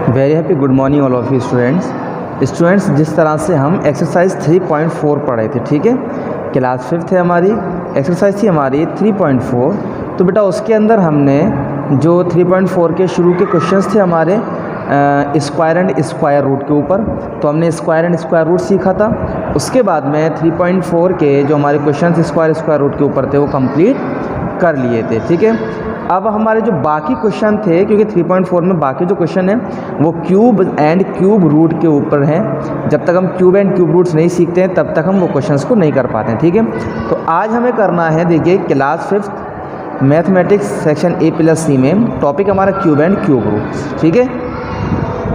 Very happy good morning all of you students. जिस तरह से हम एक्सरसाइज 3.4 पढ़ रहे थे, ठीक है, क्लास 5th है हमारी, एक्सरसाइज थी हमारी 3.4। तो बेटा उसके अंदर हमने जो 3.4 के शुरू के क्वेश्चंस थे हमारे स्क्वायर एंड स्क्वायर रूट के ऊपर, तो हमने स्क्वायर एंड स्क्वायर रूट सीखा था। उसके बाद में 3.4 के जो हमारे क्वेश्चंस स्क्वायर रूट के ऊपर थे वो कंप्लीट कर लिए थे, ठीक है। अब हमारे जो बाकी क्वेश्चन थे, क्योंकि 3.4 में बाकी जो क्वेश्चन है वो क्यूब एंड क्यूब रूट के ऊपर हैं। जब तक हम क्यूब एंड क्यूब रूट्स नहीं सीखते हैं तब तक हम वो क्वेश्चंस को नहीं कर पाते हैं, ठीक है। तो आज हमें करना है, देखिए, class 5th mathematics section A+C में टॉपिक हमारा क्यूब एंड क्यूब रूट्स, ठीक है।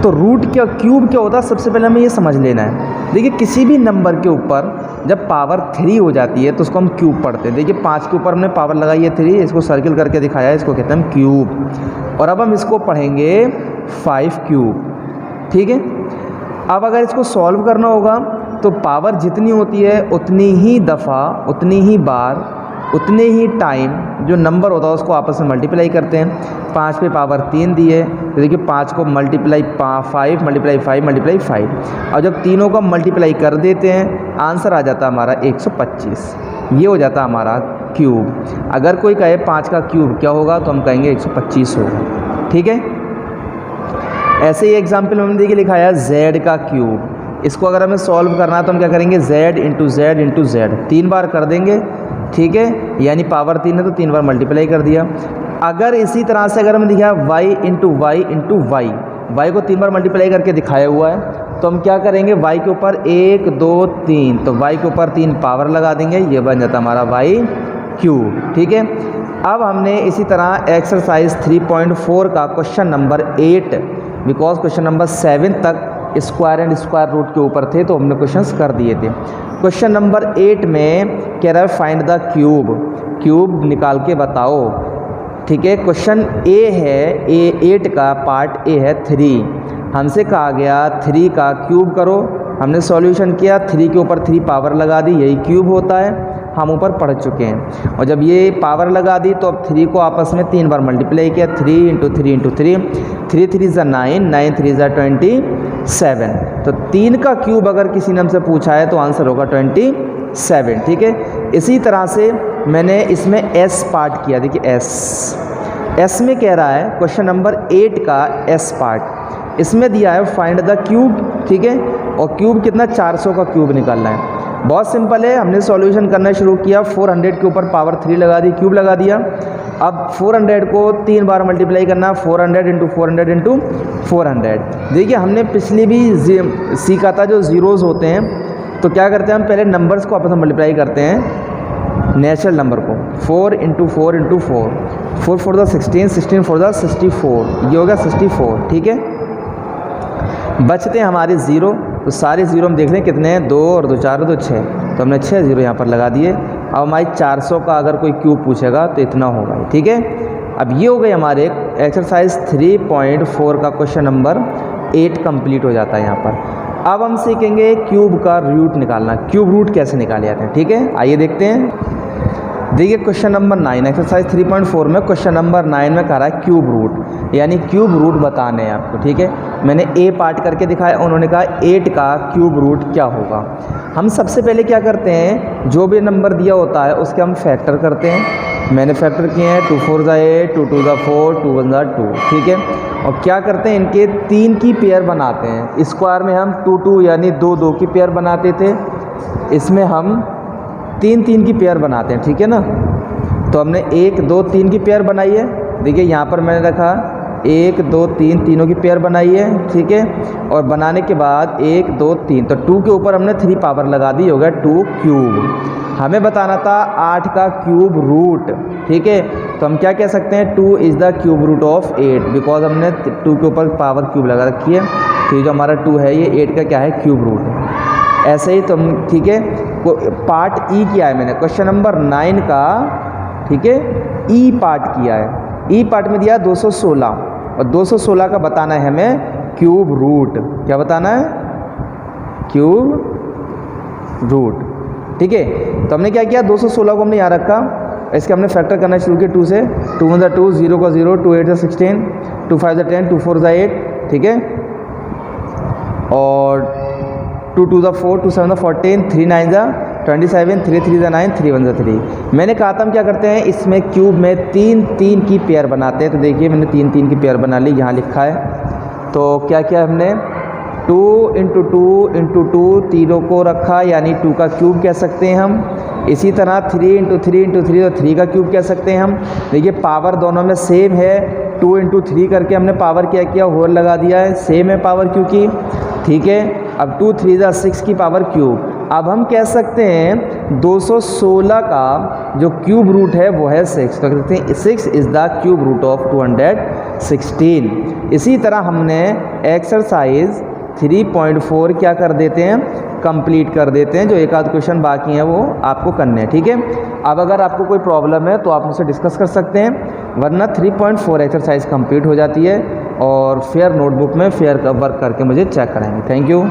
तो रूट क्या, क्यूब क्या होता है, सबसे पहले हमें ये समझ लेना है। देखिए, किसी भी नंबर के ऊपर जब पावर 3 हो जाती है तो उसको हम क्यूब पढ़ते हैं। देखिए 5 के ऊपर हमने पावर लगाई है 3, इसको सर्किल करके दिखाया है, इसको कहते हैं हम क्यूब। और अब हम इसको पढ़ेंगे 5 क्यूब, ठीक है। अब अगर इसको सॉल्व करना होगा तो पावर जितनी होती है उतनी ही दफ़ा, उतनी ही बार, उतने ही टाइम जो नंबर होता है उसको आपस में मल्टीप्लाई करते हैं। 5 पे पावर 3 दी है तो देखिए 5 को मल्टीप्लाई 5 मल्टीप्लाई 5 मल्टीप्लाई 5, और जब तीनों का मल्टीप्लाई कर देते हैं आंसर आ जाता है हमारा 125। ये हो जाता है हमारा क्यूब। अगर कोई कहे 5 का क्यूब क्या होगा तो हम कहेंगे 125 होगा, ठीक है। ऐसे ही एग्जाम्पल में हमने देखिए लिखाया z का क्यूब। इसको अगर हमें सॉल्व करना है तो हम क्या करेंगे, z into Z into Z 3 बार कर देंगे, ठीक है, यानी पावर 3 है तो 3 बार मल्टीप्लाई कर दिया। अगर इसी तरह से अगर हमें दिखाया y into y into y, y को 3 बार मल्टीप्लाई करके दिखाया हुआ है, तो हम क्या करेंगे, y के ऊपर 1 2 3, तो y के ऊपर 3 पावर लगा देंगे, ये बन जाता हमारा y क्यूब, ठीक है। अब हमने इसी तरह एक्सरसाइज 3.4 का question number 8, because question number 7 तक स्क्वायर एंड स्क्वायर रूट के ऊपर थे तो हमने क्वेश्चंस कर दिए थे। क्वेश्चन नंबर 8 में कह रहा है फाइंड द क्यूब, क्यूब निकाल के बताओ, ठीक है। क्वेश्चन ए है, A8 का पार्ट ए है 3। हमसे कहा गया 3 का क्यूब करो, हमने सॉल्यूशन किया, 3 के ऊपर 3 पावर लगा दी, यही क्यूब होता है, हम ऊपर पढ़ चुके हैं। और जब ये पावर लगा दी तो अब 3 को आपस में 3 बार मल्टीप्लाई किया, 3 इंटू 3 इंटू 3, 3 3 ज़ा 9, 9 3 ज़ा 27। तो 3 का क्यूब अगर किसी ने हमसे पूछा है तो आंसर होगा 27, ठीक है। इसी तरह से मैंने इसमें S पार्ट किया, देखिए S में कह रहा है क्वेश्चन नंबर 8 का S पार्ट, इसमें दिया है फाइंड द क्यूब, ठीक है। और क्यूब कितना, 400 का क्यूब निकालना है। बहुत सिंपल है, हमने सॉल्यूशन करना शुरू किया, 400 के ऊपर पावर 3 लगा दी, क्यूब लगा दिया। अब 400 को 3 बार मल्टीप्लाई करना, 400 इंटू 400 इंटू 400। देखिए हमने पिछली भी सीखा था जो ज़ीरोज़ होते हैं, तो क्या करते हैं हम पहले नंबर्स को आपस में मल्टीप्लाई करते हैं, नेचुरल नंबर को, 4 इंटू 4 इंटू 4, 4 4 द 16, 16 4 द 64, ये होगा 64, ठीक है। बचते हैं हमारे ज़ीरो, तो सारे ज़ीरो हम देख रहे हैं कितने हैं, 2 और 2 4 2 6, तो हमने 6 ज़ीरो यहाँ पर लगा दिए। अब हमारी 400 का अगर कोई क्यूब पूछेगा तो इतना होगा, ठीक है। अब ये हो गई हमारे एक्सरसाइज 3.4 का क्वेश्चन नंबर 8 कंप्लीट हो जाता है यहाँ पर। अब हम सीखेंगे क्यूब का रूट निकालना, क्यूब रूट कैसे निकाले जाते हैं, ठीक है। आइए देखते हैं। देखिए क्वेश्चन नंबर 9, एक्सरसाइज 3.4 में क्वेश्चन नंबर 9 में कह रहा है क्यूब रूट, यानी क्यूब रूट बताने हैं आपको, ठीक है। मैंने ए पार्ट करके दिखाया, उन्होंने कहा 8 का क्यूब रूट क्या होगा। हम सबसे पहले क्या करते हैं, जो भी नंबर दिया होता है उसके हम फैक्टर करते हैं। मैंने फैक्टर किए हैं, 2 4 ज़ा 8, 2 2 ज़ा 4, 2 1 ज़ा 2, ठीक है। और क्या करते हैं, इनके 3 की पेयर बनाते हैं। स्क्वायर में हम 2 2 यानी 2 2 की पेयर बनाते थे, इसमें हम 3 3 की पेयर बनाते हैं, ठीक है ना। तो हमने 1 2 3 की पेयर बनाई है, देखिए यहाँ पर मैंने रखा 1 2 3, तीनों की पेयर बनाई है, ठीक है। और बनाने के बाद 1 2 3, तो 2 के ऊपर हमने 3 पावर लगा दी, हो गया 2 क्यूब। हमें बताना था 8 का क्यूब रूट, ठीक है। तो हम क्या कह सकते हैं, 2 is the cube root of 8, because हमने 2 के ऊपर पावर क्यूब लगा रखी है, तो जो हमारा 2 है ये 8 का क्या है, क्यूब रूट है। ऐसे ही तुम, ठीक है। पार्ट ई किया है मैंने क्वेश्चन नंबर 9 का, ठीक है, ई पार्ट किया है। ई पार्ट में दिया 216, और 216 का बताना है हमें क्यूब रूट। क्या बताना है? Cube root. ठीक है, तो हमने क्या किया, 216 को हमने यहाँ रखा, इसके हमने फैक्टर करना शुरू किया 2 से। 2 1 2, 0 का 0, 2 8 16, 2 5 10, 2 4 8। ठीक है, और 2 2 4, 2 7 14, 3 9 27, 3 3 9, 3 1 3। मैंने कहा था हम क्या करते हैं, इसमें क्यूब में 3 3 की पेयर बनाते हैं। तो देखिए मैंने 3 3 की पेयर बना ली, यहाँ लिखा है। तो क्या किया हमने, 2 × 2 × 2 तीनों को रखा, यानी 2 का क्यूब कह सकते हैं हम। इसी तरह 3 × 3 × 3, तो 3 का क्यूब कह सकते हैं हम। देखिए पावर दोनों में सेम है, 2 × 3 करके हमने पावर क्या किया, होल लगा दिया है, सेम है पावर क्यू की। ठीक है, अब 2 3 6 की पावर क्यूब। अब हम कह सकते हैं 216 का जो क्यूब रूट है वो है 6, तो कहते हैं 6 is the cube root of 216। इसी तरह हमने एक्सरसाइज 3.4 क्या कर देते हैं, कंप्लीट कर देते हैं। जो एक आध क्वेश्चन बाकी हैं वो आपको करने हैं। ठीक है, अब अगर आपको कोई प्रॉब्लम है तो आप मुझसे डिस्कस कर सकते हैं, वरना 3.4 एक्सरसाइज कंप्लीट हो जाती है और फेयर नोटबुक में फेयर वर्क करके मुझे चेक कराएंगे। Thank you.